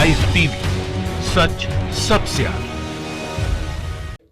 Live TV, सच सबसे आगे।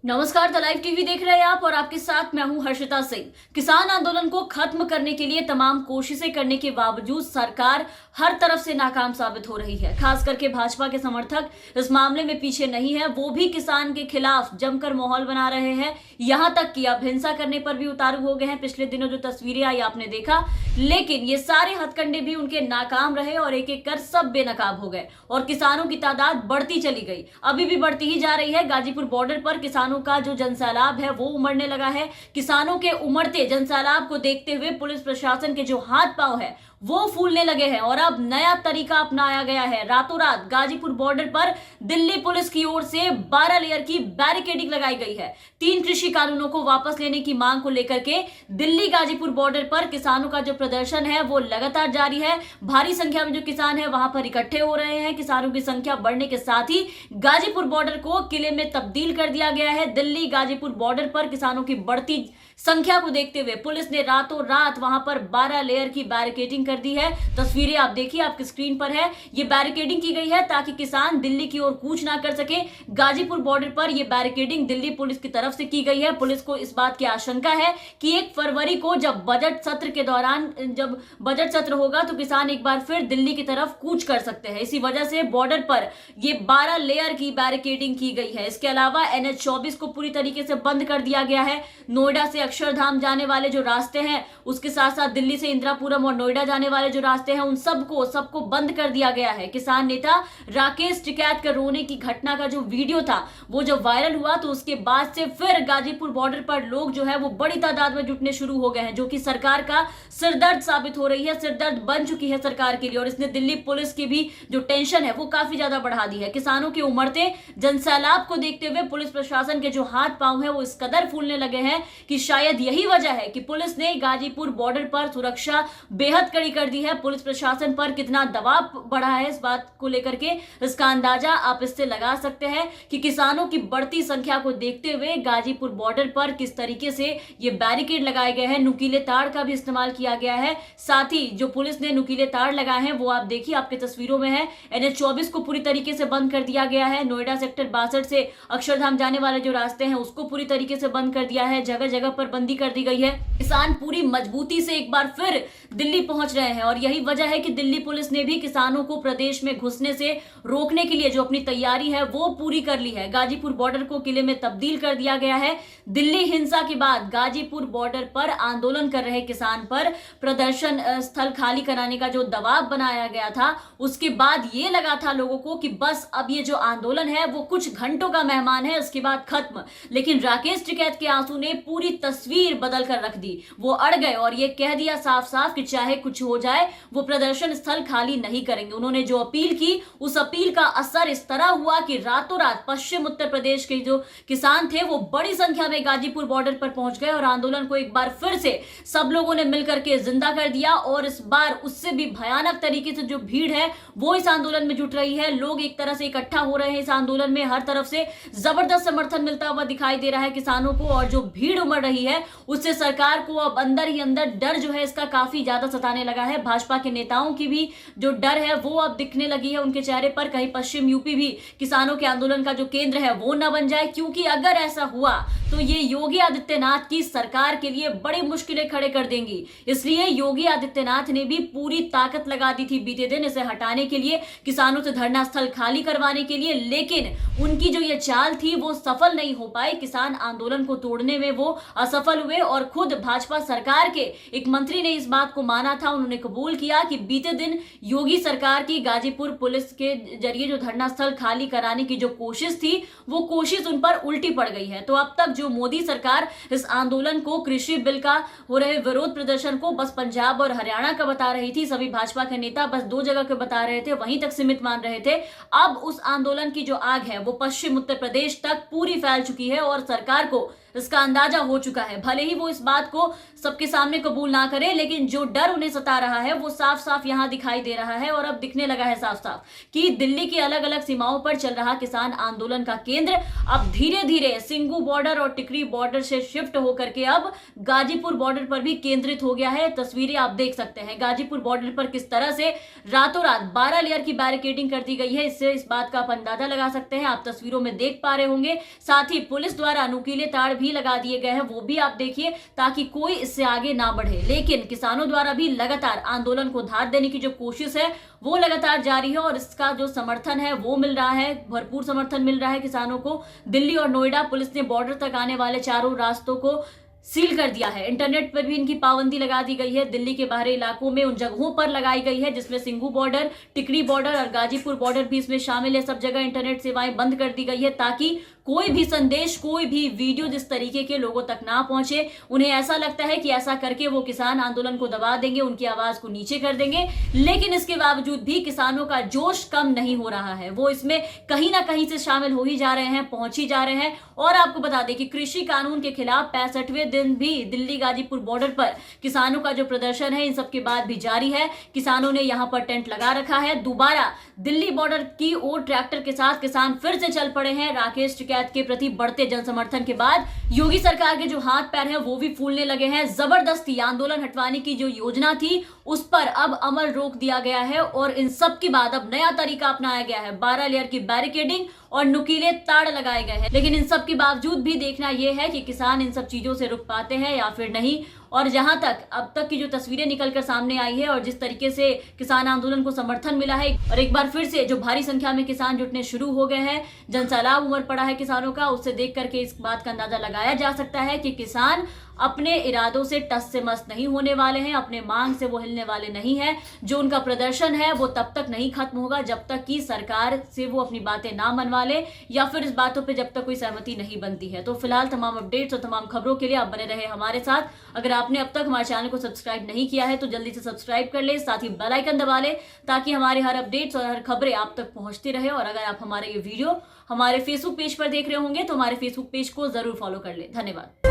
नमस्कार, द लाइव टीवी देख रहे हैं आप और आपके साथ मैं हूं हर्षिता सिंह। किसान आंदोलन को खत्म करने के लिए तमाम कोशिशें करने के बावजूद सरकार हर तरफ से नाकाम साबित हो रही है। खास करके भाजपा के समर्थक इस मामले में पीछे नहीं है, वो भी किसान के खिलाफ जमकर माहौल बना रहे हैं। यहां तक कि अब हिंसा करने पर भी उतारू हो गए हैं। पिछले दिनों जो तस्वीरें आई आपने देखा, लेकिन ये सारे हथकंडे भी उनके नाकाम रहे और एक एक कर सब बेनकाब हो गए और किसानों की तादाद बढ़ती चली गई। अभी भी बढ़ती ही जा रही है। गाजीपुर बॉर्डर पर किसानों का जो जनसैलाब है वो उमड़ने लगा है। किसानों के उमड़ते जनसैलाब को देखते हुए पुलिस प्रशासन के जो हाथ पांव है वो फूलने लगे हैं और अब नया तरीका अपनाया गया है। रातों रात गाजीपुर बॉर्डर पर दिल्ली पुलिस की ओर से 12 लेयर की बैरिकेडिंग लगाई गई है। 3 कृषि कानूनों को वापस लेने की मांग को लेकर के दिल्ली गाजीपुर बॉर्डर पर किसानों का जो प्रदर्शन है वो लगातार जारी है। भारी संख्या में जो किसान है वहां पर इकट्ठे हो रहे हैं। किसानों की संख्या बढ़ने के साथ ही गाजीपुर बॉर्डर को किले में तब्दील कर दिया गया है। दिल्ली गाजीपुर बॉर्डर पर किसानों की बढ़ती संख्या को देखते हुए पुलिस ने रातों रात वहां पर 12 लेयर की बैरिकेडिंग कर दी है। तस्वीरें आप देखिए, आपकी स्क्रीन पर है। ये बैरिकेडिंग की गई है ताकि किसान दिल्ली की ओर कूच ना कर सके। गाजीपुर बॉर्डर पर यह बैरिकेडिंग दिल्ली पुलिस की तरफ से की गई है। पुलिस को इस बात की आशंका है कि 1 फरवरी को जब बजट सत्र के दौरान जब बजट सत्र होगा तो किसान एक बार फिर दिल्ली की तरफ कूच कर सकते हैं। इसी वजह से बॉर्डर पर यह 12 लेयर की बैरिकेडिंग की गई है। इसके अलावा NH 24 को पूरी तरीके से बंद कर दिया गया है। नोएडा से अक्षरधाम जाने वाले जो रास्ते हैं, उसके साथ साथ दिल्ली से इंदिरापुरम और नोएडा जाने वाले जो रास्ते हैं, उन सबको बंद कर दिया गया है। किसान नेता राकेश टिकैत का रोने की घटना का जो वीडियो था वो जब वायरल हुआ तो उसके बाद से फिर गाजीपुर बॉर्डर पर लोग जो है वो बड़ी तादाद में जुटने शुरू हो गए हैं, जो कि सरकार का सिरदर्द साबित हो रही है, सिरदर्द बन चुकी है सरकार के लिए। और इसने दिल्ली पुलिस की भी जो टेंशन है वो काफी ज्यादा बढ़ा दी है। किसानों के उमड़ते जनसैलाब को देखते हुए पुलिस प्रशासन के जो हाथ पांव है वो इस कदर फूलने लगे हैं कि शायद यही वजह है कि पुलिस ने गाजीपुर बॉर्डर पर सुरक्षा बेहद कड़ी कर दी है। पुलिस प्रशासन पर कितना दबाव बढ़ा है इस बात को लेकर के इसका अंदाजा आप इससे लगा सकते हैं कि किसानों की बढ़ती संख्या को देखते हुए गाजीपुर बॉर्डर पर किस तरीके से ये बैरिकेड लगाए गए हैं। नुकीले तार का भी इस्तेमाल किया गया है। साथ ही जो पुलिस ने नुकीले तार लगाए हैं वो आप देखिए, आपके तस्वीरों में है। NH 24 को पूरी तरीके से बंद कर दिया गया है। नोएडा सेक्टर 62 से अक्षरधाम जाने वाले जो रास्ते हैं उसको पूरी तरीके से बंद कर दिया है। जगह जगह पर बंदी कर दी गई है। किसान पूरी मजबूती से एक बार फिर दिल्ली पहुंच रहे हैं और यही वजह है कि दिल्ली पुलिस ने भी किसानों को प्रदेश में घुसने से रोकने के लिए जो अपनी तैयारी है वो पूरी कर ली है। गाजीपुर बॉर्डर को किले में तब्दील कर दिया गया है। दिल्ली हिंसा के बाद गाजीपुर बॉर्डर पर आंदोलन कर रहे किसान पर प्रदर्शन स्थल खाली कराने का जो दबाव बनाया गया था, उसके बाद ये लगा था लोगों को कि बस अब ये जो आंदोलन है वो कुछ घंटों का मेहमान है, उसके बाद खत्म। लेकिन राकेश टिकैत के आंसू ने पूरी तस्वीर बदल कर रख दी। वो अड़ गए और ये कह दिया साफ साफ कि चाहे कुछ हो जाए वो प्रदर्शन स्थल खाली नहीं करेंगे। उन्होंने जो अपील की उस अपील का असर इस तरह हुआ कि रातों रात पश्चिम उत्तर प्रदेश के जो किसान थे वो बड़ी संख्या में गाजीपुर बॉर्डर पर पहुंच गए और आंदोलन को एक बार फिर से सब लोगों ने मिलकर के जिंदा कर दिया। और इस बार उससे भी भयानक तरीके से जो भीड़ है वो इस आंदोलन में जुट रही है। लोग एक तरह से इकट्ठा हो रहे हैं इस आंदोलन में। हर तरफ से जबरदस्त समर्थन मिलता हुआ दिखाई दे रहा है किसानों को और जो भीड़ उमड़ रही है उससे सरकार को अब अंदर ही अंदर डर जो है इसका काफी ज्यादा सताने लगा है। भाजपा के नेताओं की भी जो डर है वो अब दिखने लगी है उनके चेहरे पर। कहीं पश्चिम यूपी भी किसानों के आंदोलन का जो केंद्र है वो न बन जाए, क्योंकि अगर ऐसा हुआ तो ये योगी आदित्यनाथ की सरकार के लिए बड़ी मुश्किलें खड़े कर देंगी। इसलिए योगी आदित्यनाथ ने भी पूरी ताकत लगा दी थी बीते दिन इसे हटाने के लिए, किसानों से धरना स्थल खाली करवाने के लिए, लेकिन उनकी जो ये चाल थी वो सफल नहीं हो पाई। किसान आंदोलन को तोड़ने में वो असफल हुए और खुद भाजपा सरकार के एक मंत्री ने इस बात को माना था। उन्होंने कबूल किया कि बीते दिन योगी सरकार की गाजीपुर पुलिस के जरिए जो धरना स्थल खाली कराने की जो कोशिश थी वो कोशिश उन पर उल्टी पड़ गई है। तो अब तक जो मोदी सरकार इस आंदोलन को, कृषि बिल का हो रहे विरोध प्रदर्शन को बस पंजाब और हरियाणा का बता रही थी, सभी भाजपा के नेता बस 2 जगह के बता रहे थे, वहीं तक सीमित मान रहे थे। अब उस आंदोलन की जो आग है वो पश्चिम उत्तर प्रदेश तक पूरी फैल चुकी है और सरकार को इसका अंदाजा हो चुका है। भले ही वो इस बात को सबके सामने कबूल ना करे, लेकिन जो डर उन्हें सता रहा है वो साफ साफ यहां दिखाई दे रहा है और अब दिखने लगा है साफ साफ कि दिल्ली की अलग अलग सीमाओं पर चल रहा किसान आंदोलन का केंद्र अब धीरे धीरे सिंघू बॉर्डर और टिकरी बॉर्डर से शिफ्ट होकर के अब गाजीपुर बॉर्डर पर भी केंद्रित हो गया है। तस्वीरें आप देख सकते हैं गाजीपुर बॉर्डर पर किस तरह से रातों रात 12 लेयर की बैरिकेडिंग कर दी गई है। इससे इस बात का आप अंदाजा लगा सकते हैं, आप तस्वीरों में देख पा रहे होंगे। साथ ही पुलिस द्वारा नुकीले तार भी लगा दिए गए हैं, वो भी आप देखिए, ताकि कोई इससे आगे ना बढ़े। लेकिन किसानों द्वारा भी लगातार आंदोलन को धार देने की जो कोशिश है वो लगातार जारी है और इसका जो समर्थन है वो मिल रहा है, भरपूर समर्थन मिल रहा है किसानों को। दिल्ली और नोएडा पुलिस ने बॉर्डर तक आने वाले चारों रास्तों को सील कर दिया है। इंटरनेट पर भी इनकी पाबंदी लगा दी गई है। दिल्ली के बाहरी इलाकों में उन जगहों पर लगाई गई है जिसमें सिंघू बॉर्डर, टिकरी बॉर्डर और गाजीपुर बॉर्डर भी इसमें शामिल है। सब जगह इंटरनेट सेवाएं बंद कर दी गई है ताकि कोई भी संदेश, कोई भी वीडियो जिस तरीके के लोगों तक ना पहुंचे। उन्हें ऐसा लगता है कि ऐसा करके वो किसान आंदोलन को दबा देंगे, उनकी आवाज को नीचे कर देंगे, लेकिन इसके बावजूद भी किसानों का जोश कम नहीं हो रहा है। वो इसमें कहीं ना कहीं से शामिल हो ही जा रहे हैं, पहुंच ही जा रहे हैं। और आपको बता दें कि कृषि कानून के खिलाफ 65वें दिन भी दिल्ली गाजीपुर बॉर्डर पर किसानों का जो प्रदर्शन है इन सब के बाद भी जारी है। किसानों ने यहां पर टेंट लगा रखा है। दोबारा दिल्ली बॉर्डर की ओर ट्रैक्टर के साथ किसान फिर से चल पड़े हैं। राकेश टिकैत के प्रति बढ़ते जन समर्थन के बाद योगी सरकार के जो हाथ पैर हैं वो भी फूलने लगे हैं। जबरदस्ती आंदोलन हटवाने की जो योजना थी उस पर अब अमल रोक दिया गया है और इन सब के बाद अब नया तरीका अपनाया गया है। 12 लेयर की बैरिकेडिंग और नुकीले तार लगाए गए हैं। लेकिन इन सब के बावजूद भी देखना यह है कि किसान इन सब चीजों से रुक पाते हैं या फिर नहीं। और जहां तक अब तक की जो तस्वीरें निकलकर सामने आई है और जिस तरीके से किसान आंदोलन को समर्थन मिला है और एक बार फिर से जो भारी संख्या में किसान जुटने शुरू हो गए हैं, जनसैलाब उमड़ पड़ा है किसानों का, उससे देख करके इस बात का अंदाजा लगाया जा सकता है कि किसान अपने इरादों से टस से मस नहीं होने वाले हैं, अपने मांग से वो हिलने वाले नहीं हैं। जो उनका प्रदर्शन है वो तब तक नहीं खत्म होगा जब तक कि सरकार से वो अपनी बातें ना मनवा ले या फिर इस बातों पे जब तक कोई सहमति नहीं बनती है। तो फिलहाल तमाम अपडेट्स और तमाम खबरों के लिए आप बने रहे हमारे साथ। अगर आपने अब तक हमारे चैनल को सब्सक्राइब नहीं किया है तो जल्दी से सब्सक्राइब कर ले, साथ ही बेल आइकन दबा ले ताकि हमारे हर अपडेट्स और हर खबरें आप तक पहुंचती रहे। और अगर आप हमारे ये वीडियो हमारे फेसबुक पेज पर देख रहे होंगे तो हमारे फेसबुक पेज को जरूर फॉलो कर ले। धन्यवाद।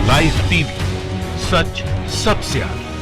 लाइव टीवी, सच सबसे आगे।